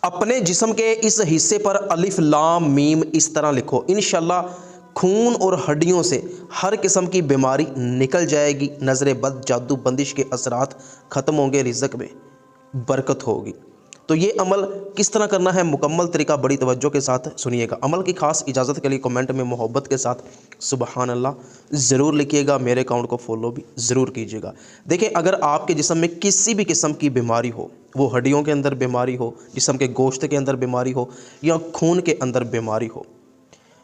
अपने जिस्म के इस हिस्से पर अलिफ लाम मीम इस तरह लिखो। इंशाल्लाह खून और हड्डियों से हर किस्म की बीमारी निकल जाएगी, नज़र बद जादू बंदिश के असरात ख़त्म होंगे, रिज़्क़ में बरकत होगी। तो ये अमल किस तरह करना है, मुकम्मल तरीका बड़ी तवज्जो के साथ सुनिएगा। अमल की खास इजाज़त के लिए कमेंट में मोहब्बत के साथ सुबहान अल्लाह ज़रूर लिखिएगा। मेरे अकाउंट को फॉलो भी ज़रूर कीजिएगा। देखिए, अगर आपके जिस्म में किसी भी किस्म की बीमारी हो, वो हड्डियों के अंदर बीमारी हो, जिस्म के गोश्त के अंदर बीमारी हो, या खून के अंदर बीमारी हो,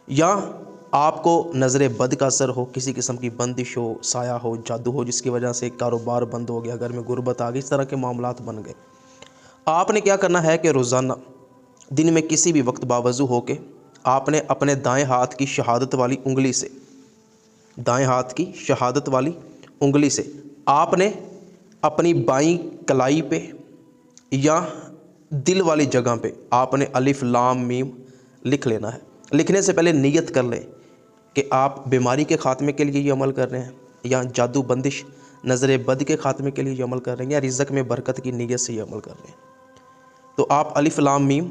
या आपको नज़र बद का असर हो, किसी किस्म की बंदिश हो, साया हो, जादू हो, जिसकी वजह से कारोबार बंद हो गया, घर में गुर्बत आ गई, इस तरह के मामलात बन गए, आपने क्या करना है कि रोज़ाना दिन में किसी भी वक्त बावज़ू होके आपने अपने दाएं हाथ की शहादत वाली उंगली से, दाएं हाथ की शहादत वाली उंगली से आपने अपनी बाईं कलाई पे या दिल वाली जगह पे आपने अलिफ लाम मीम लिख लेना है। लिखने से पहले नियत कर लें कि आप बीमारी के ख़ात्मे के लिए ये अमल कर रहे हैं, या जादू बंदिश नज़र बद के ख़ात्मे के लिए ये अमल कर रहे हैं, या रिज़्क़ में बरकत की नीयत से ये अमल कर रहे हैं। तो आप अलिफ लाम मीम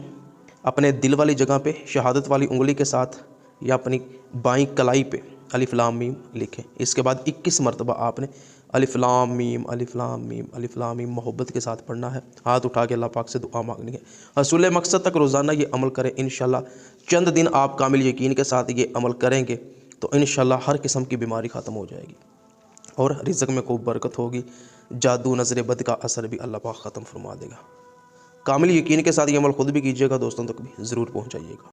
अपने दिल वाली जगह पे शहादत वाली उंगली के साथ या अपनी बाईं कलाई पे अलिफ लाम मीम लिखें। इसके बाद 21 मरतबा आपने अलिफ लाम मीम अलिफ लाम मीम अलिफ लाम मीम मोहब्बत के साथ पढ़ना है। हाथ उठा के अल्लाह पाक से दुआ मांगनी है। हसूल मकसद तक रोज़ाना ये अमल करें। इंशाल्लाह चंद दिन आप कामिल यकीन के साथ ये अमल करेंगे तो इंशाल्लाह हर किस्म की बीमारी ख़त्म हो जाएगी और रिज़्क़ में खूब बरकत होगी। जादू नज़र बद का असर भी अल्लाह पाक ख़त्म फरमा देगा। कामिल यकीन के साथ ये अमल ख़ुद भी कीजिएगा, दोस्तों तक भी ज़रूर पहुँचाइएगा।